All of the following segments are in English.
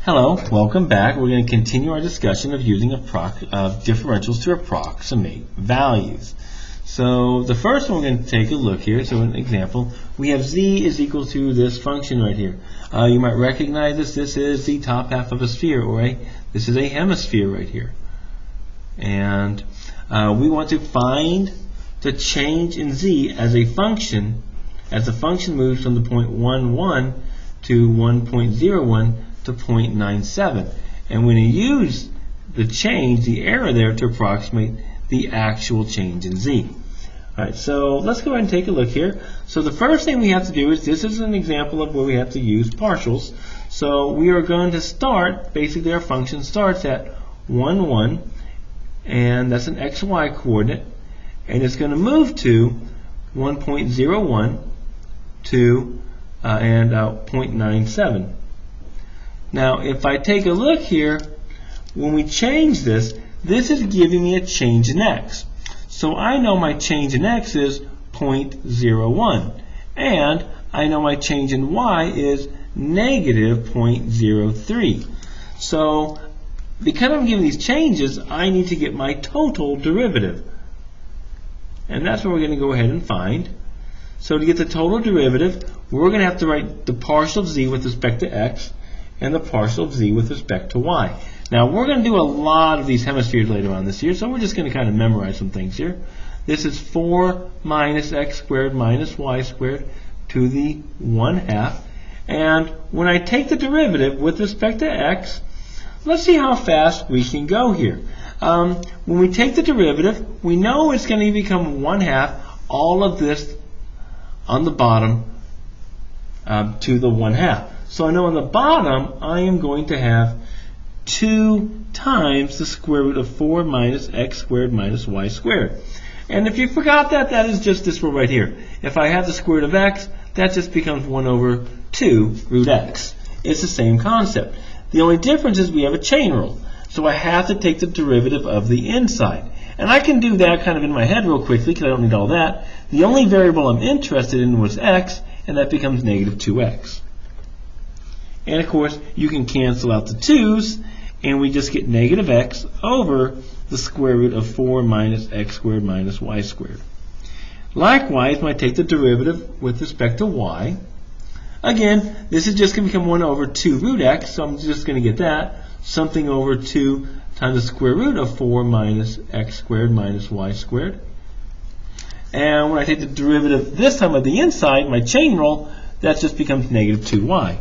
Hello, welcome back. We're going to continue our discussion of using differentials to approximate values. So the first one we're going to take a look here. So an example, we have z is equal to this function right here. You might recognize this. This is the top half of a sphere, or this is a hemisphere right here. And we want to find the change in z as a function, as the function moves from the point 1, 1 to 1.01 to 0.97. And we're going to use the change, the error there, to approximate the actual change in z. Alright, so let's go ahead and take a look here. So the first thing we have to do is, this is an example of where we have to use partials. So we are going to start, basically our function starts at 1, 1, and that's an xy coordinate, and it's going to move to 1.01 to 0.97. Now, if I take a look here, when we change this, this is giving me a change in x. So I know my change in x is 0.01, and I know my change in y is negative 0.03. So because I'm given these changes, I need to get my total derivative. And that's what we're going to go ahead and find. So to get the total derivative, we're going to have to write the partial of z with respect to x and the partial of z with respect to y. Now, we're going to do a lot of these hemispheres later on this year, so we're just going to kind of memorize some things here. This is 4 minus x squared minus y squared to the 1/2. And when I take the derivative with respect to x, let's see how fast we can go here. When we take the derivative, we know it's going to become 1/2, all of this on the bottom to the 1/2. So I know on the bottom, I am going to have 2 times the square root of 4 minus x squared minus y squared. And if you forgot that, that is just this rule right here. If I have the square root of x, that just becomes 1 over 2 root x. It's the same concept. The only difference is we have a chain rule. So I have to take the derivative of the inside. And I can do that kind of in my head real quickly because I don't need all that. The only variable I'm interested in was x, and that becomes negative 2x. And of course, you can cancel out the 2's, and we just get negative x over the square root of 4 minus x squared minus y squared. Likewise, when I take the derivative with respect to y, again, this is just going to become 1 over 2 root x, so I'm just going to get that, something over 2 times the square root of 4 minus x squared minus y squared. And when I take the derivative this time of the inside, my chain rule, that just becomes negative 2y.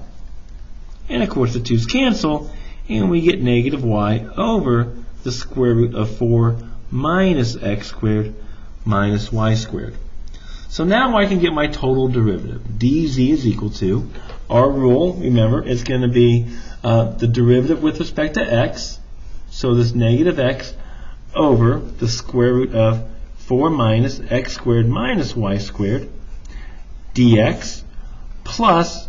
And of course the 2's cancel, and we get negative y over the square root of 4 minus x squared minus y squared. So now I can get my total derivative. dz is equal to, our rule, remember, is going to be the derivative with respect to x, so this negative x over the square root of 4 minus x squared minus y squared dx plus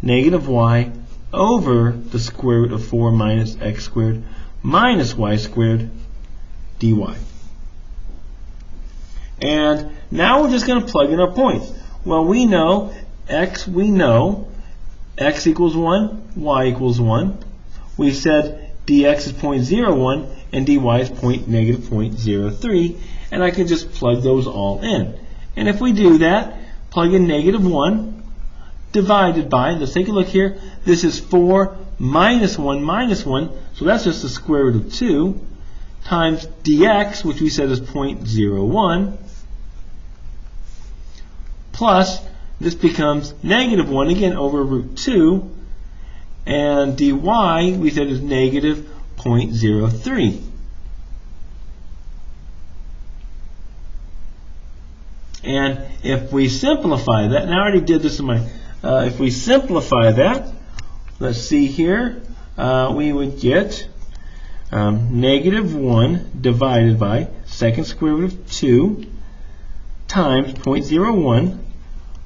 negative y over the square root of 4 minus x squared minus y squared dy. And now we're just going to plug in our points. Well, we know x equals 1, y equals 1. We said dx is 0.01 and dy is negative 0.03, and I can just plug those all in. And if we do that, plug in negative 1 divided by, let's take a look here, this is 4 minus 1, so that's just the square root of 2, times dx, which we said is 0.01, plus, this becomes negative 1, again, over root 2, and dy, we said, is negative 0.03. And if we simplify that, and I already did this in my, if we simplify that, let's see here, we would get negative 1 divided by second square root of 2 times 0.01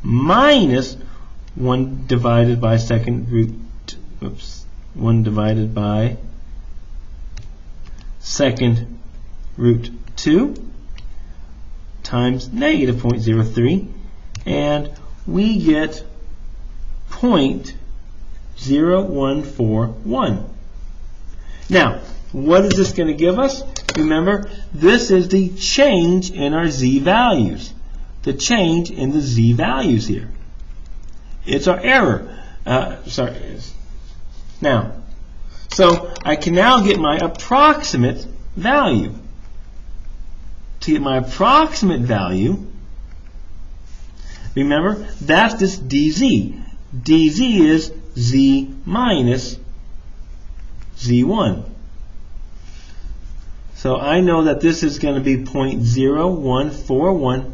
minus 1 divided by second root, 1 divided by second root 2 times negative 0.03, and we get 0.02 0.0141. Now, what is this going to give us? Remember, this is the change in our z values. The change in the z values here. It's our error. Now, so I can now get my approximate value. To get my approximate value, remember, that's this dz. dz is z minus z1. So I know that this is going to be 0.0141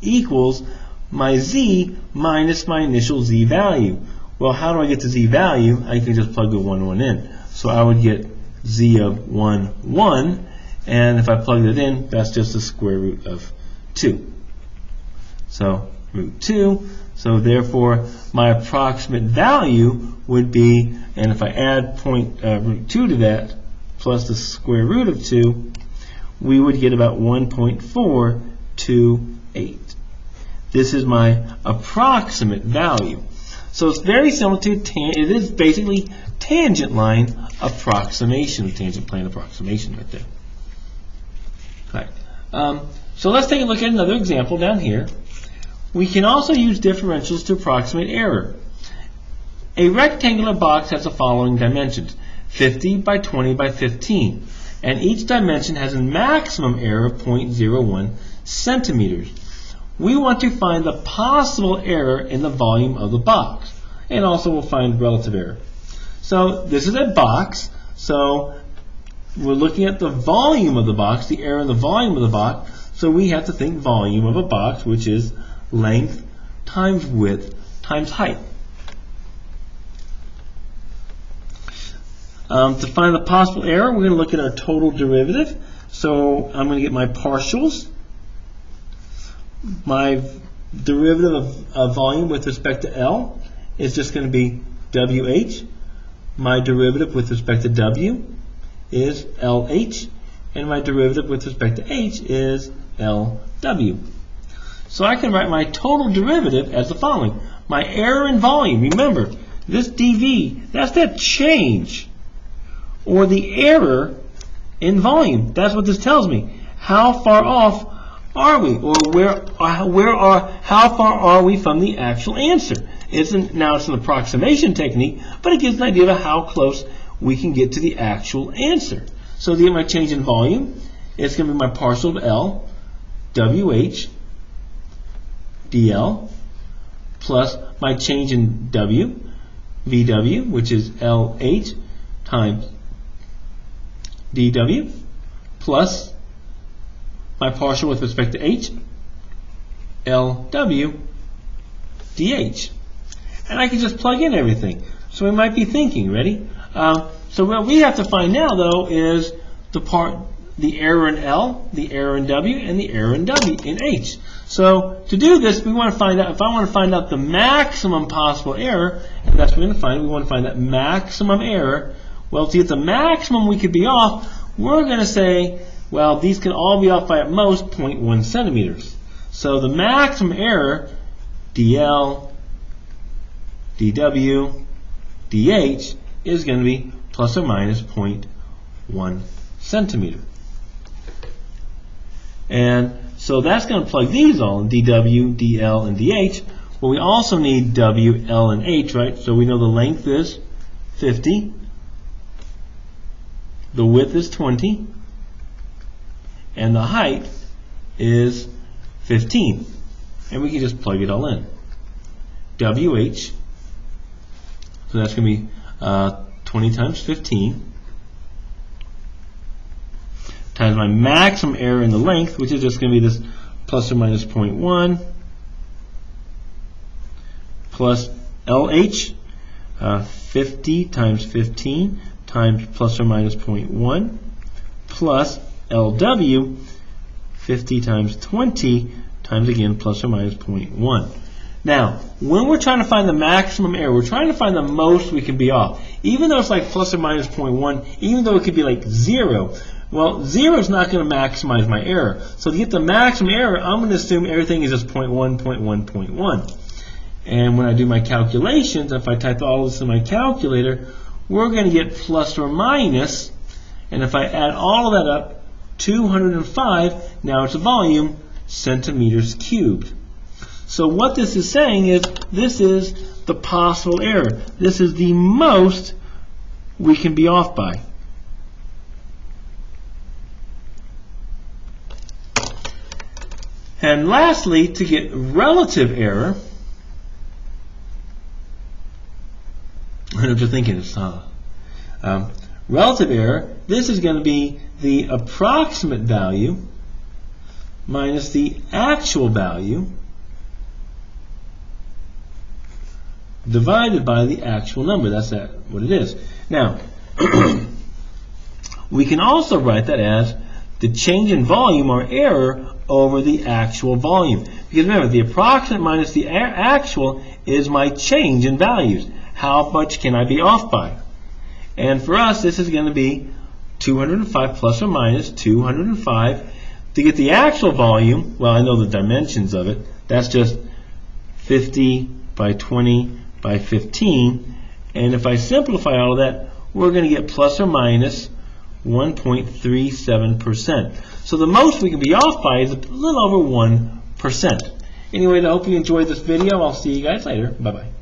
equals my z minus my initial z value. Well, how do I get the z value? I can just plug the 1, 1 in. So I would get z of 1, 1. And if I plug it in, that's just the square root of 2. So root 2. So therefore, my approximate value would be, and if I add root 2 to that, plus the square root of 2, we would get about 1.428. This is my approximate value. So it's very similar to it is basically tangent line approximation, tangent plane approximation right there. All right. So let's take a look at another example down here. We can also use differentials to approximate error. A rectangular box has the following dimensions: 50 by 20 by 15, and each dimension has a maximum error of 0.01 centimeters. We want to find the possible error in the volume of the box, and also we'll find relative error. So this is a box, so we're looking at the volume of the box, the error in the volume of the box, so we have to think volume of a box, which is length times width times height. To find the possible error, we're going to look at our total derivative. So I'm going to get my partials. My derivative of volume with respect to L is just going to be WH. My derivative with respect to W is LH. And my derivative with respect to H is LW. So I can write my total derivative as the following. My error in volume, remember, this dV, that's that change, or the error in volume. That's what this tells me. How far off are we, or how far are we from the actual answer? Now it's an approximation technique, but it gives an idea of how close we can get to the actual answer. So to get my change in volume, it's going to be my partial of L, WH, dl, plus my change in W, VW, which is LH times dW, plus my partial with respect to H, LW dH. And I can just plug in everything. So we might be thinking, ready? So what we have to find now, though, is the error in L, the error in W, and the error in H. So to do this, we want to find out, if I want to find out the maximum possible error, and that's what we're going to find, we want to find that maximum error. Well, to get the maximum we could be off, we're going to say, well, these can all be off by at most 0.1 centimeters. So the maximum error, dl, dw, dh, is going to be plus or minus 0.1 centimeter. And so that's going to plug these all in, dw, dl, and dh. Well, we also need w, l, and h, right? So we know the length is 50. The width is 20. And the height is 15. And we can just plug it all in. WH, so that's going to be 20 times 15, times my maximum error in the length, which is just going to be this plus or minus 0.1, plus LH, 50 times 15 times plus or minus 0.1, plus LW, 50 times 20 times, again, plus or minus 0.1. Now, when we're trying to find the maximum error, we're trying to find the most we can be off. Even though it's like plus or minus 0.1, even though it could be like 0, well, 0 is not going to maximize my error. So to get the maximum error, I'm going to assume everything is just 0.1, 0.1, 0.1. And when I do my calculations, if I type all this in my calculator, we're going to get plus or minus, and if I add all of that up, 205, now it's a volume, centimeters cubed. So what this is saying is this is the possible error. This is the most we can be off by. And lastly, to get relative error, I know what you're thinking, relative error, this is going to be the approximate value minus the actual value divided by the actual number. That's what it is. Now, we can also write that as the change in volume or error over the actual volume. Because remember, the approximate minus the actual is my change in values. How much can I be off by? And for us, this is going to be 205 plus or minus 205. To get the actual volume, well, I know the dimensions of it. That's just 50 by 20 by 15. And if I simplify all of that, we're going to get plus or minus 1.37%. So the most we can be off by is a little over 1%. Anyway, I hope you enjoyed this video. I'll see you guys later. Bye-bye.